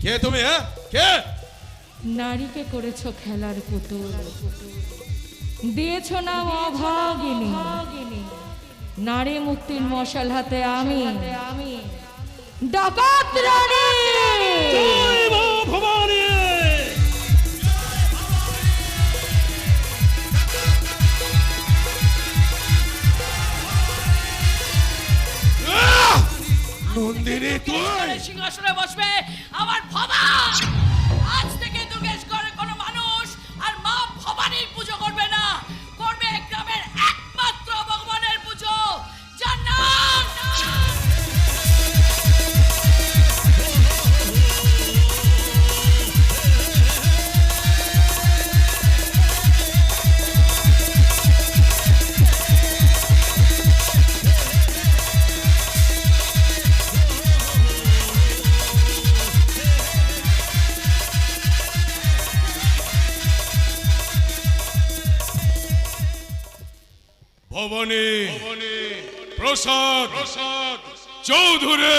কে তুমি? হ্যাঁ, কে? নারীকে করেছো খেলার পুতুল, দিয়েছো নাম অভাগিনী। নারী মুক্তির মশাল হাতে আমি ডাকাত রানী। জয় মা ভবানী। নন্দিনী, তুই সিংহাসনে বসবে আমার ভবা। আজ থেকে দুর্গেশ করে কোনো মানুষ আর মা ভবানীর পুজো করবে না, করবে গ্রামের একমাত্র ভগবানের পুজো, যার নাম ভবানী প্রসাদ চৌধুরী।